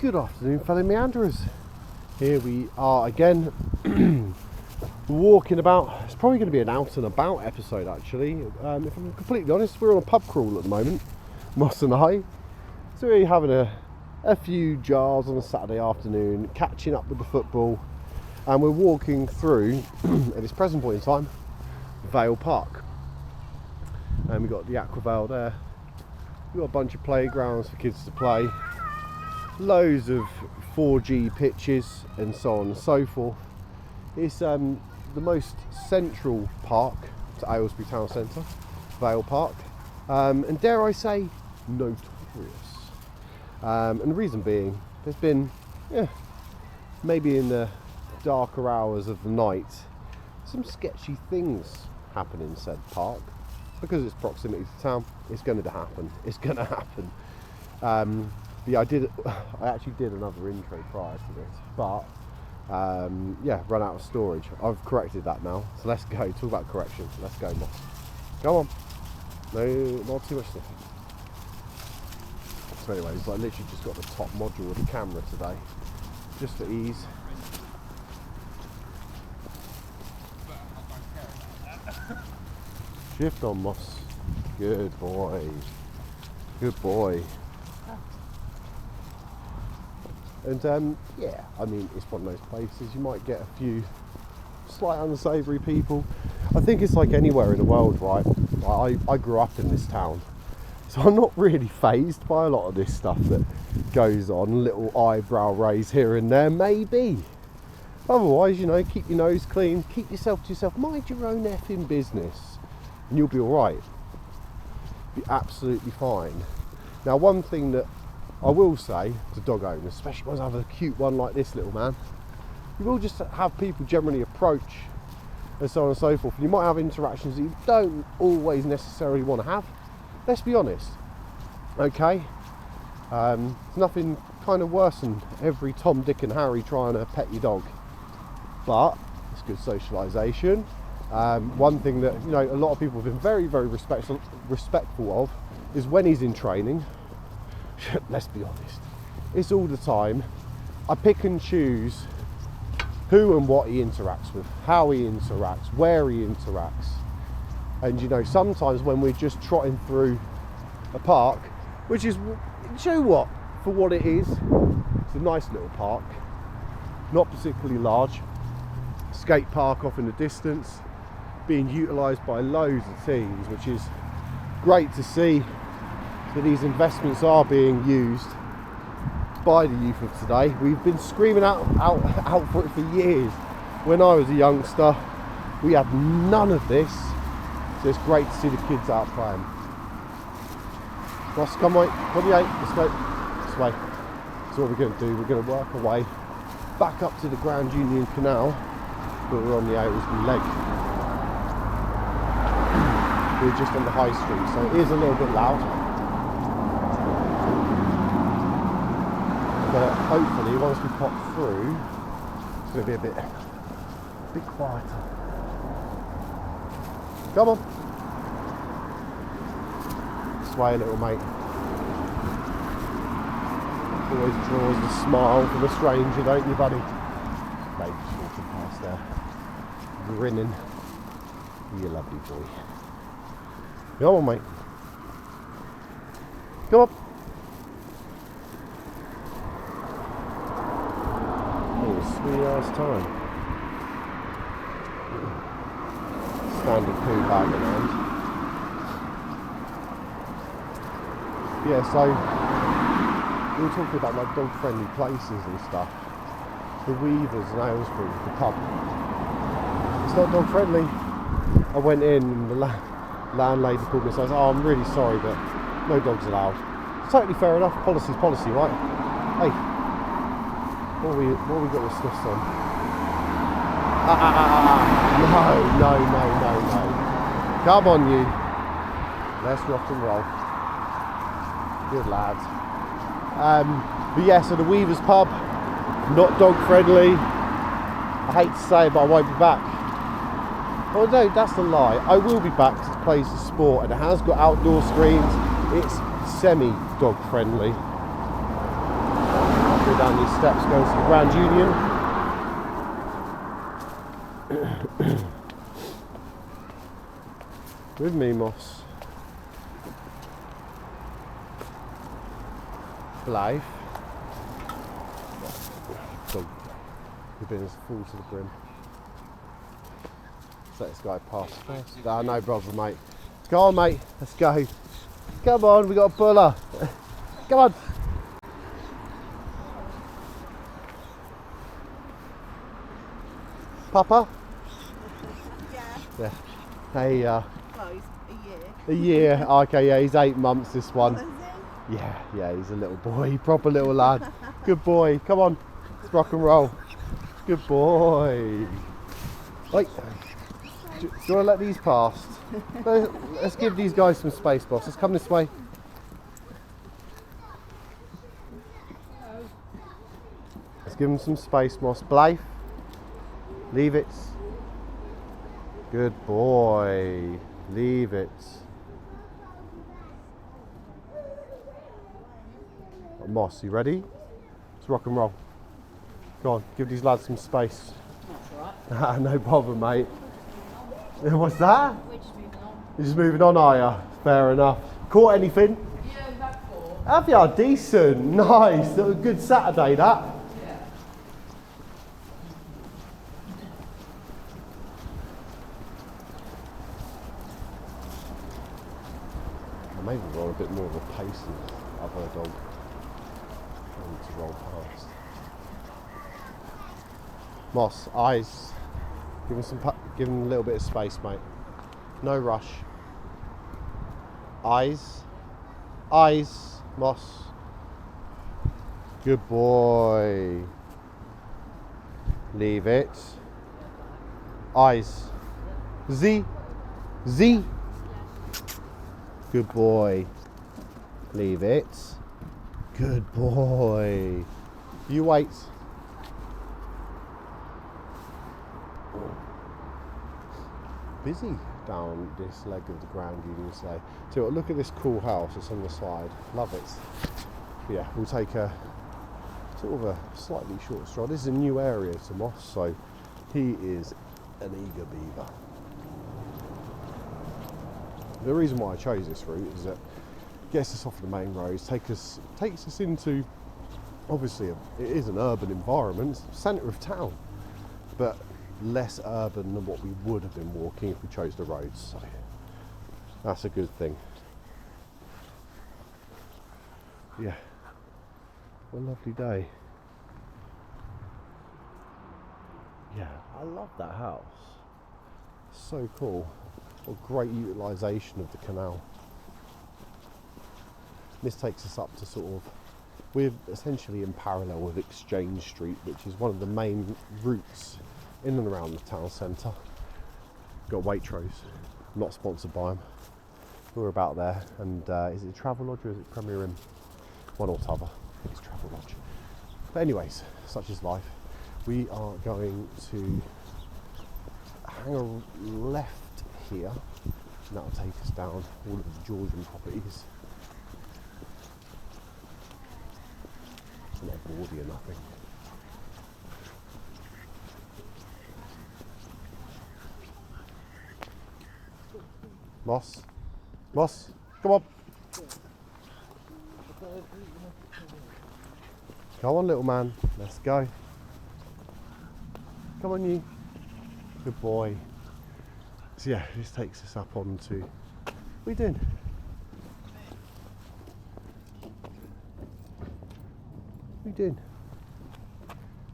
Good afternoon, fellow meanderers. Here we are again, walking about. It's probably going to be an out and about episode actually. If I'm completely honest, we're on a pub crawl at the moment, Moss and I. So we're having a few jars on a Saturday afternoon, catching up with the football, and we're walking through, at this present point in time, Vale Park. And we've got the Aquavale there. We've got a bunch of playgrounds for kids to play. Loads of 4G pitches and so on and so forth. It's the most central park to Aylesbury Town Centre, Vale Park, and dare I say, notorious. And the reason being, there's been, maybe in the darker hours of the night, some sketchy things happen in said park. Because it's proximity to town, it's going to happen. It's going to happen. I actually did another intro prior to this, but run out of storage. I've corrected that now, so let's go. Talk about correction. Let's go, Moss. Go on. No, not too much stuff. So anyways, I literally just got the top module of the camera today, just for ease. Shift on, Moss. Good boy. Good boy. And I mean, it's one of those places you might get a few slight unsavoury people. I think it's like anywhere in the world, right? I grew up in this town, so I'm not really fazed by a lot of this stuff that goes on. Little eyebrow raise here and there, maybe. Otherwise, keep your nose clean, keep yourself to yourself, mind your own effing business, and you'll be alright. Be absolutely fine. Now, one thing that I will say to dog owners, especially ones that have a cute one like this little man, you will just have people generally approach and so on and so forth. And you might have interactions that you don't always necessarily want to have. Let's be honest, okay? There's nothing kind of worse than every Tom, Dick and Harry trying to pet your dog. But it's good socialisation. One thing that a lot of people have been very, very respectful of is when he's in training. Let's be honest, it's all the time. I pick and choose who and what he interacts with, how he interacts, where he interacts. And sometimes when we're just trotting through a park, which is, for what it is, it's a nice little park, not particularly large, skate park off in the distance, being utilised by loads of teams, which is great to see. That these investments are being used by the youth of today. We've been screaming out for it for years. When I was a youngster, we had none of this, so it's great to see the kids out playing. Ross, come on, 28, let's go this way. So what we're going to do, we're going to work our way back up to the Grand Union Canal, but we're on the Aylesbury leg. We're just on the high street, so it is a little bit loud. But hopefully, once we pop through, it's going to be a bit quieter. Come on. Sway, little mate. Always draws a smile from a stranger, don't you, buddy? Baby just walking past there, grinning. You lovely boy. Come on, mate. Come on. Sweet ass time. Standard poo bag in hand. Yeah, so we were talking about like dog friendly places and stuff. The Weavers and Aylesbury, the pub. It's not dog friendly. I went in and the landlady called me and says, "Oh, I'm really sorry, but no dogs allowed." Totally fair enough. Policy's policy, right? Hey. What we got this sniffs on? No. Come on, you. Let's rock and roll. Good lads. But yeah, so the Weavers pub, not dog friendly. I hate to say it, but I won't be back. Oh no, that's a lie. I will be back because it plays the sport and it has got outdoor screens. It's semi-dog friendly. Good down these steps going to the Grand Union. With me, Moss. Plough. So, you've been as full to the brim. Let's let this guy pass first. Ah, no problem, mate. Go on, mate. Let's go. Come on, we got a buller. Come on. Papa? Yeah. Hey, Oh, he's a year. a year. Okay, yeah, he's 8 months, this one. Oh, is Yeah, he's a little boy, proper little lad. Good boy, come on, let's rock and roll. Good boy. Wait, do you want to let these past? Let's give these guys some space, boss. Let's come this way. Let's give them some space, Moss. Plough, leave it. Good boy, leave it. Moss, you ready? Let's rock and roll. Go on, give these lads some space. That's all right. No problem, mate. What's that? We're just moving on. You're just moving on, are you? Fair enough. Caught anything? Yeah, about 4. Have you? Decent. Nice. That was a good Saturday, that. Yeah. Maybe we're on a bit more of a pace than other dog. To roll past. Moss, eyes. Give him a little bit of space, mate. No rush. Eyes. Eyes, Moss. Good boy. Leave it. Eyes. Z. Z. Good boy. Leave it. Good boy. You wait. Busy down this leg of the Grand Union today. So look at this cool house that's on the side. Love it. Yeah, we'll take a sort of a slightly short stroll. This is a new area to Moss, so he is an eager beaver. The reason why I chose this route is that it gets us off the main roads, takes us into, obviously it is an urban environment, centre of town, but less urban than what we would have been walking if we chose the roads, so that's a good thing. Yeah, what a lovely day. Yeah, I love that house, so cool. What great utilisation of the canal. This takes us up to sort of, we're essentially in parallel with Exchange Street, which is one of the main routes in and around the town centre. Got Waitrose, not sponsored by them. We're about there, and is it Travelodge or is it Premier Inn? One or t'other, I think it's Travelodge. But anyways, such is life. We are going to hang a left here, and that'll take us down all of the Georgian properties. It's not bawdy or nothing. Moss, Moss, come on. Come on, little man, let's go. Come on, you. Good boy. So yeah, this takes us up onto, what are you doing? What are you doing?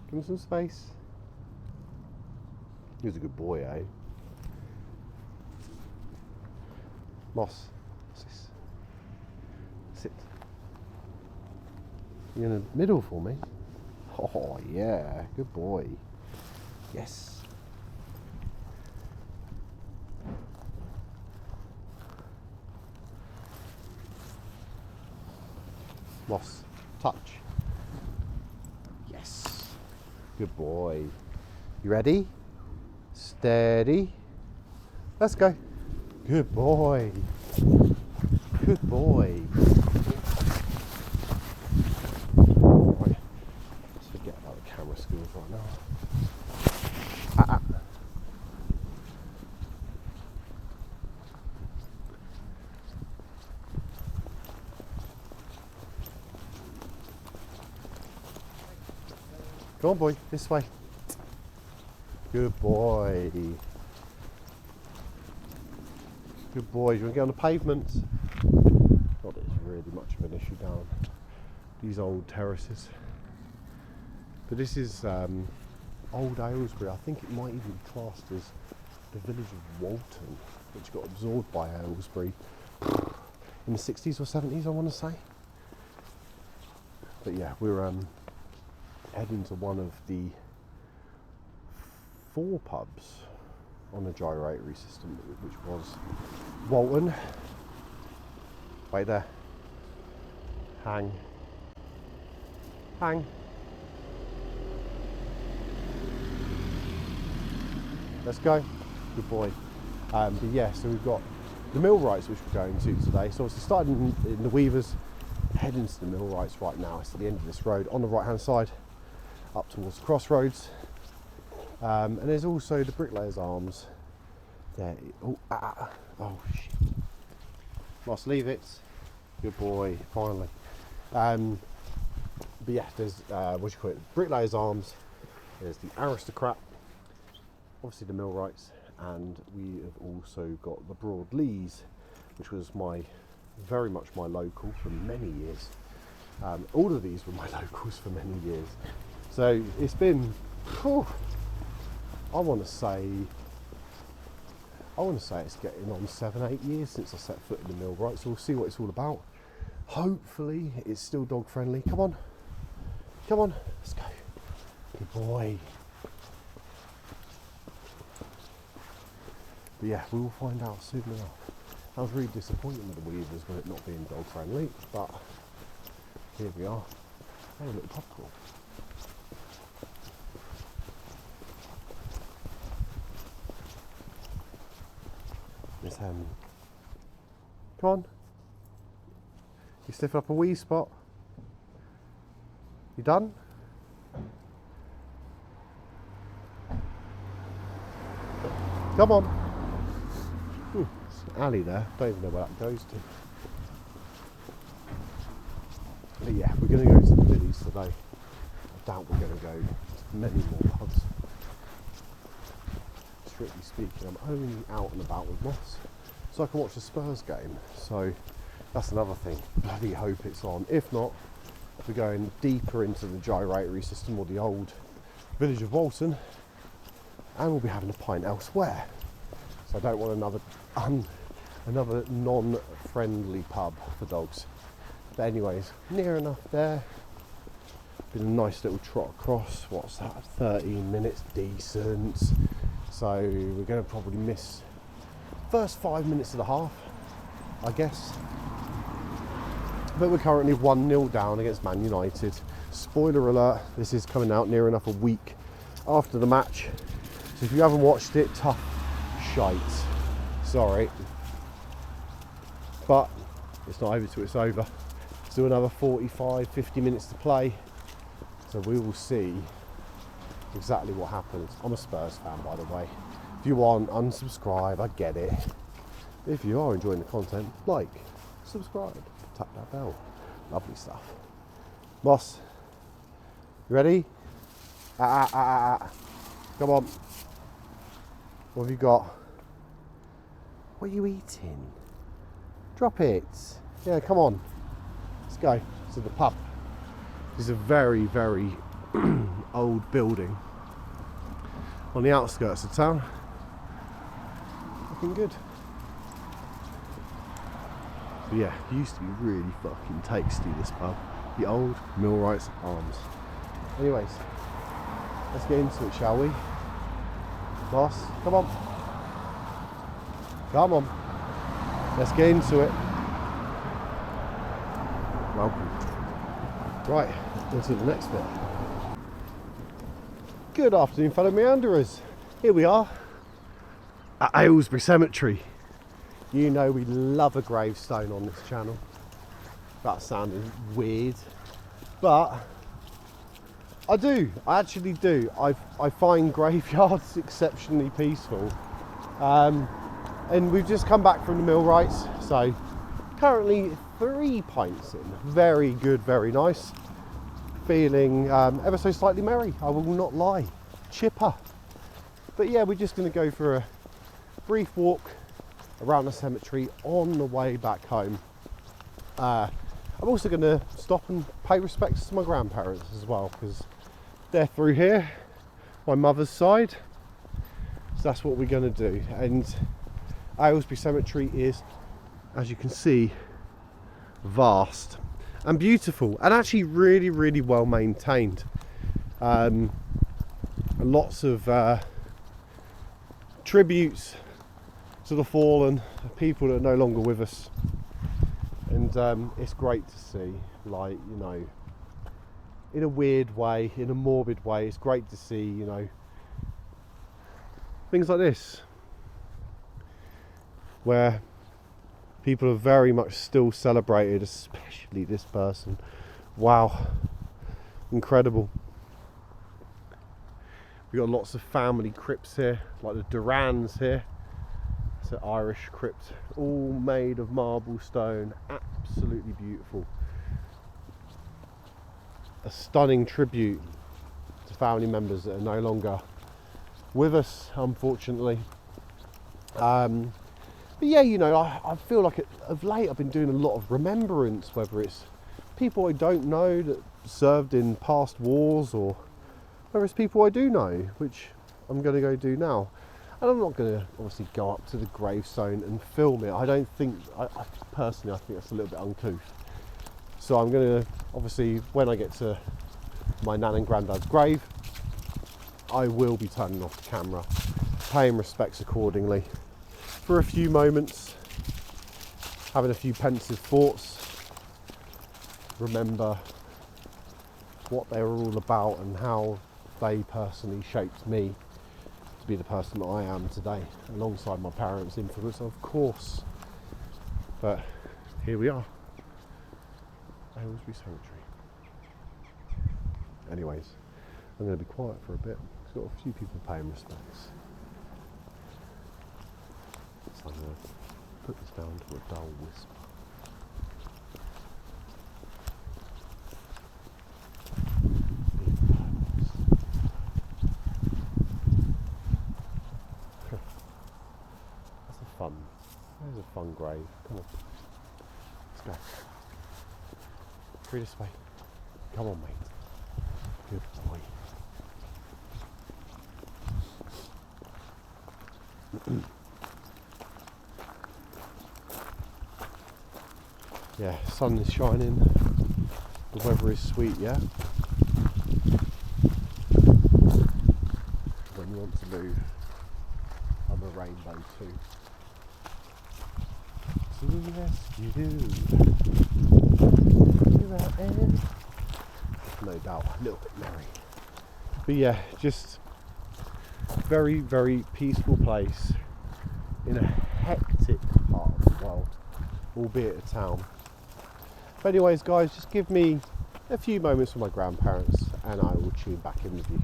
Give him some space. He was a good boy, eh? Moss, sit. You're in the middle for me. Oh yeah, good boy. Yes. Moss, touch. Yes. Good boy. You ready? Steady. Let's go. Good boy. Good boy. Go on, boy, this way. Good boy. Good boy. Do you want to get on the pavement? Not that it's really much of an issue down these old terraces. But this is old Aylesbury. I think it might even be classed as the village of Walton, which got absorbed by Aylesbury in the 60s or 70s, I want to say. But yeah, we're heading to one of the 4 pubs on the gyratory system, which was Walton. Wait there. Hang. Hang. Let's go. Good boy. But yeah, so we've got the Millwrights, which we're going to today. So obviously starting in the Weavers, heading to the Millwrights right now. It's at the end of this road on the right hand side, up towards the crossroads. And there's also the Bricklayers Arms there. Oh shit. Must leave it. Good boy, finally. But yeah, there's what do you call it? Bricklayers Arms. There's the Aristocrat, obviously the Millwrights, and we have also got the Broadleys, which was very much my local for many years. All of these were my locals for many years. So it's been, I want to say it's getting on 7-8 years since I set foot in the Millwrights. So we'll see what it's all about. Hopefully it's still dog friendly. Come on, let's go. Good boy. But yeah, we will find out soon enough. I was really disappointed with the Weavers with it not being dog friendly, but here we are. Hey, a little pub crawl. Miss Hem. Come on. You stiff up a wee spot. You done? Come on. Alley there, don't even know where that goes to. But yeah, we're going to go to the Millies today. I doubt we're going to go to many more pubs. Strictly speaking, I'm only out and about with Moss, so I can watch the Spurs game. So that's another thing. Bloody hope it's on. If not, we're going deeper into the gyratory system or the old village of Walton, and we'll be having a pint elsewhere. So I don't want another non-friendly pub for dogs. But anyways, near enough there. Been a nice little trot across. What's that? 13 minutes, decent. So we're going to probably miss first 5 minutes of the half, I guess. But we're currently 1-0 down against Man United. Spoiler alert, this is coming out near enough a week after the match. So if you haven't watched it, tough shite. Sorry. But it's not over till it's over. Still another 45, 50 minutes to play. So we will see exactly what happens. I'm a Spurs fan, by the way. If you want, unsubscribe, I get it. If you are enjoying the content, like, subscribe, tap that bell. Lovely stuff. Moss, you ready? Come on. What have you got? What are you eating? Drop it. Yeah, come on. Let's go to the pub. This is a very, very old building on the outskirts of town. Looking good. But yeah, it used to be really fucking tasty, this pub. The old Millwrights Arms. Anyways, let's get into it, shall we? Boss, come on. Come on. Let's get into it. Welcome. Right, into the next bit. Good afternoon, fellow meanderers. Here we are at Aylesbury Cemetery. You know we love a gravestone on this channel. That sounded weird, but I do. I actually do. I find graveyards exceptionally peaceful. And we've just come back from the Millwrights, so currently 3 pints in. Very good, very nice. feeling ever so slightly merry, I will not lie, chipper. But yeah, we're just going to go for a brief walk around the cemetery on the way back home. I'm also going to stop and pay respects to my grandparents as well, because they're through here, my mother's side. So that's what we're going to do. And Aylesbury Cemetery is, as you can see, vast and beautiful, and actually really, really well maintained. Lots of tributes to the fallen, people that are no longer with us, and it's great to see, like, you know, in a weird way, in a morbid way, it's great to see, you know, things like this, where people are very much still celebrated, especially this person. Wow, incredible. We've got lots of family crypts here, like the Durans here. It's an Irish crypt, all made of marble stone, absolutely beautiful. A stunning tribute to family members that are no longer with us, unfortunately. But yeah, you know, I feel like of late I've been doing a lot of remembrance, whether it's people I don't know that served in past wars, or whether it's people I do know, which I'm going to go do now. And I'm not going to obviously go up to the gravestone and film it. I don't think, personally, I think that's a little bit uncouth. So I'm going to, obviously, when I get to my nan and granddad's grave, I will be turning off the camera, paying respects accordingly, for a few moments, having a few pensive thoughts, remember what they were all about and how they personally shaped me to be the person that I am today, alongside my parents' influence, of course. But here we are, Aylesbury Cemetery. Anyways, I'm going to be quiet for a bit. There's got a few people paying respects. So I'm going to put this down to a dull whisper. There's a fun grave. Come on. Let's go. Through this way. Come on, mate. Good boy. Yeah, sun is shining. The weather is sweet, yeah? When you want to move, I'm a rainbow too. So yes, you do. Here I am. No doubt, a little bit merry. But yeah, just very, very peaceful place in a hectic part of the world, albeit a town. But anyways, guys, just give me a few moments with my grandparents and I will tune back in with you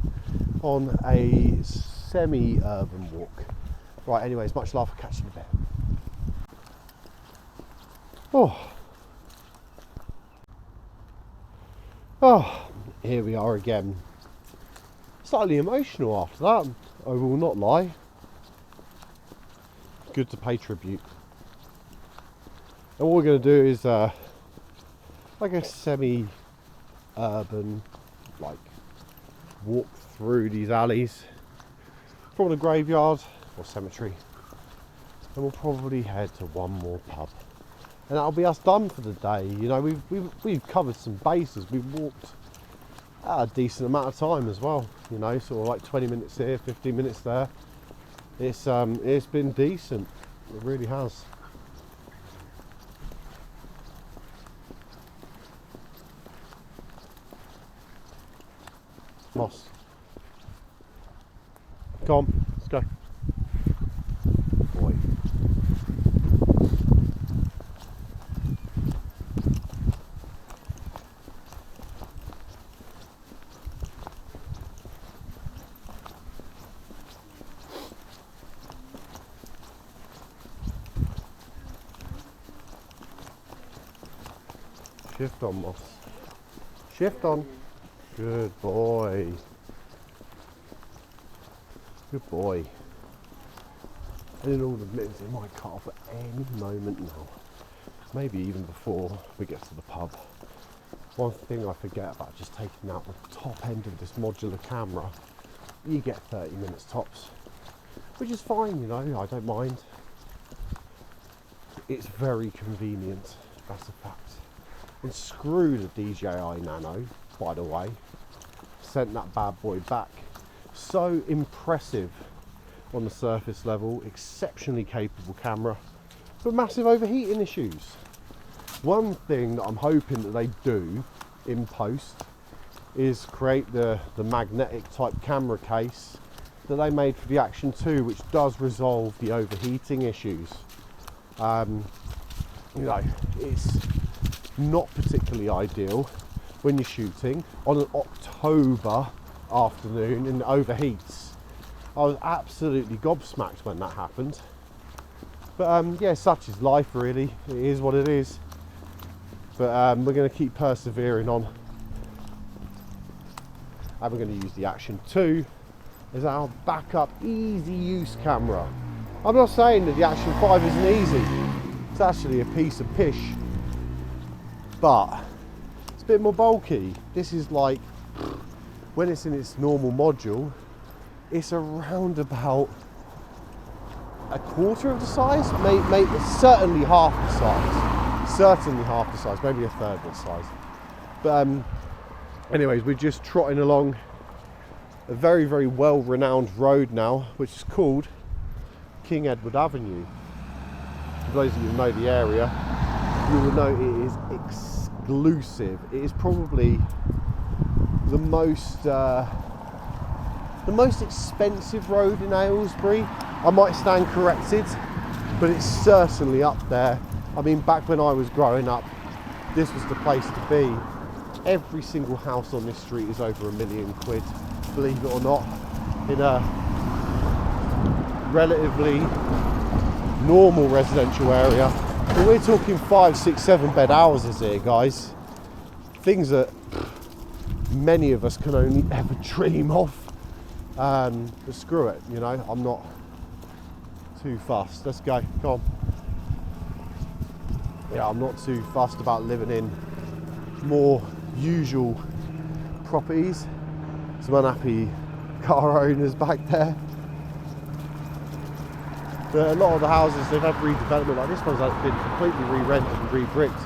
on a semi-urban walk. Right, anyways, much love. Catch you in a bit. Oh, here we are again. Slightly emotional after that, I will not lie. Good to pay tribute. And what we're going to do is like a semi-urban, like, walk through these alleys from the graveyard or cemetery, and we'll probably head to one more pub. And that'll be us done for the day. You know, we've covered some bases. We've walked a decent amount of time as well. You know, sort of like 20 minutes here, 15 minutes there. It's been decent. It really has. Moss. Come on, let's go. Boy. Shift on, Moss. Shift on. Good boy. Good boy. And in all admittance, it might cut off at any moment now. Maybe even before we get to the pub. One thing I forget about just taking out the top end of this modular camera, you get 30 minutes tops, which is fine, you know, I don't mind. It's very convenient, that's a fact. And screw the DJI Nano, by the way. Sent that bad boy back. So impressive on the surface level, exceptionally capable camera, but massive overheating issues. One thing that I'm hoping that they do in post is create the magnetic type camera case that they made for the Action 2, which does resolve the overheating issues. You know, it's not particularly ideal when you're shooting on an October afternoon and it overheats. I was absolutely gobsmacked when that happened. But yeah, such is life really. It is what it is. But we're going to keep persevering on. And we're going to use the Action 2 as our backup easy use camera. I'm not saying that the Action 5 isn't easy. It's actually a piece of pish. But it's a bit more bulky. This is like, when it's in its normal module, it's around about a quarter of the size, maybe certainly half the size. Certainly half the size, maybe a third of the size. But anyways, we're just trotting along a very, very well-renowned road now, which is called King Edward Avenue. For those of you who know the area, you will know it is exclusive. It is probably the most expensive road in Aylesbury. I might stand corrected, but it's certainly up there. I mean, back when I was growing up, this was the place to be. Every single house on this street is over £1 million, believe it or not, in a relatively normal residential area. But we're talking 5, 6, 7 bed houses here, guys. Things that many of us can only ever dream of. But screw it, you know, I'm not too fussed. Let's go, come on. Yeah, I'm not too fussed about living in more usual properties. Some unhappy car owners back there. But a lot of the houses, they've had redevelopment, like this one's been completely re-rented and re-bricked.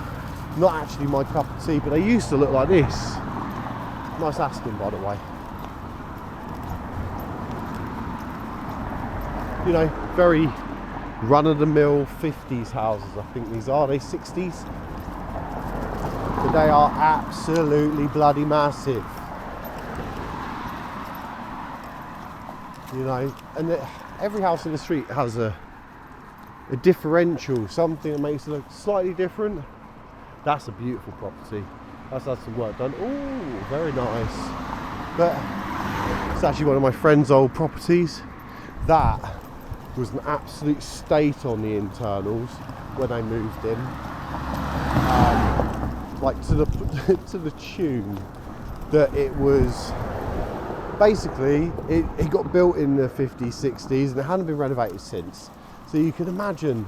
Not actually my cup of tea, but they used to look like this. Nice Aston, by the way. You know, very run-of-the-mill 50s houses, I think these are. They 60s? But they are absolutely bloody massive. You know, and every house in the street has a differential, something that makes it look slightly different. That's a beautiful property. That's had some work done. Ooh, very nice. But it's actually one of my friend's old properties. That was an absolute state on the internals when I moved in. Like to the tune that it was basically, it got built in the 50s, 60s, and it hadn't been renovated since. So you can imagine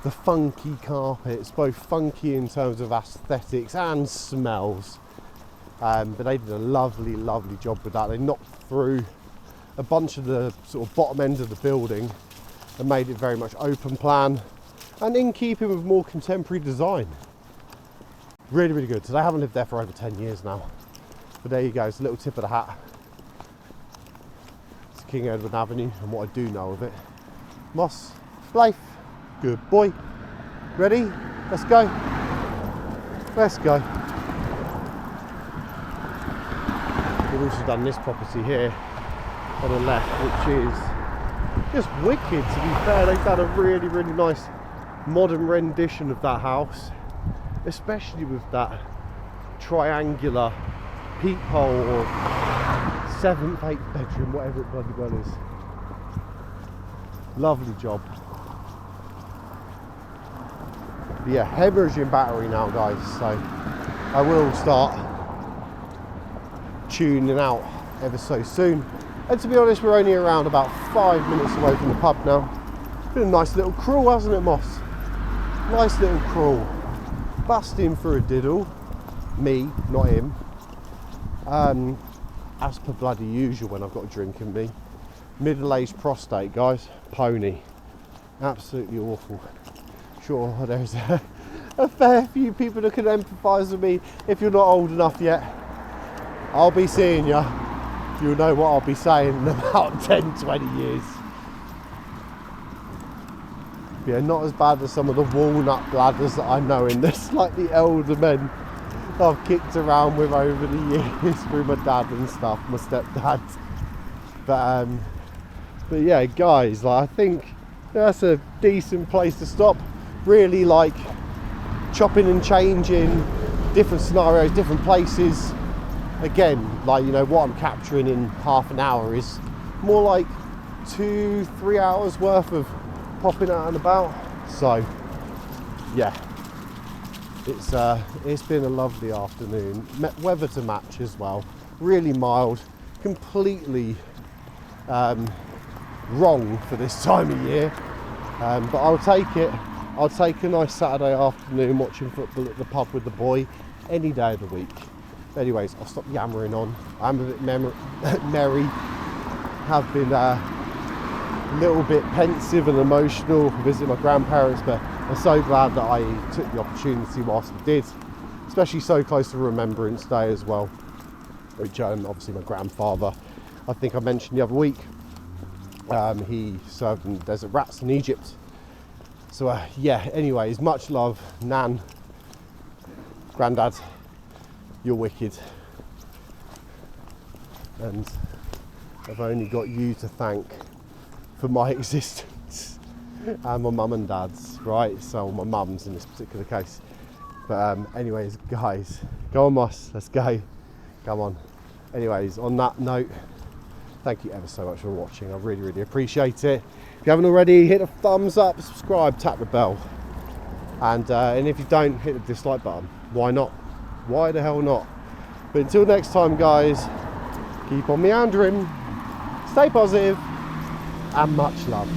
the funky carpets, both funky in terms of aesthetics and smells. But they did a lovely, lovely job with that. They knocked through a bunch of the sort of bottom end of the building and made it very much open plan and in keeping with more contemporary design. Really, really good. So they haven't lived there for over 10 years now. But there you go, it's a little tip of the hat. It's King Edward Avenue and what I do know of it. Moss, Blythe, good boy. Ready? Let's go. Let's go. We've also done this property here on the left, which is just wicked, to be fair. They've done a really, really nice modern rendition of that house, especially with that triangular peephole or 7th, 8th bedroom, whatever it bloody well is. Lovely job. But yeah, hemorrhaging battery now, guys, so I will start tuning out ever so soon. And to be honest, we're only around about 5 minutes away from the pub now. It's been a nice little crawl, hasn't it, Moss? Nice little crawl. Busting through a diddle. Me, not him. As per bloody usual when I've got a drink in me. Middle-aged prostate, guys. Pony. Absolutely awful. Sure, there's a fair few people that can empathise with me. If you're not old enough yet, I'll be seeing you. You'll know what I'll be saying in about 10, 20 years. Yeah, not as bad as some of the walnut bladders that I know in the slightly elder men I've kicked around with over the years through my dad and stuff, my stepdad. But yeah, guys, like, I think that's a decent place to stop. Really like chopping and changing, different scenarios, different places. Again, like, you know, what I'm capturing in half an hour is more like 2-3 hours worth of popping out and about. So yeah, it's been a lovely afternoon. Weather to match as well. Really mild, completely wrong for this time of year, but I'll take it. I'll take a nice Saturday afternoon watching football at the pub with the boy any day of the week. Anyways, I'll stop yammering on. I'm a bit merry. Have been a little bit pensive and emotional visiting my grandparents, but I'm so glad that I took the opportunity whilst I did, especially so close to Remembrance Day as well, which obviously my grandfather, I think I mentioned the other week, he served in desert rats in Egypt. So yeah, anyways, much love, Nan, Grandad, you're wicked, and I've only got you to thank for my existence, and my mum and dad's, right? So my mum's in this particular case. But anyways, guys, go on, Moss, let's go, come on. Anyways, on that note, thank you ever so much for watching. I really, really appreciate it. If you haven't already, hit a thumbs up, subscribe, tap the bell, and if you don't, hit the dislike button. Why not? Why the hell not? But until next time, guys, keep on meandering, stay positive, and much love.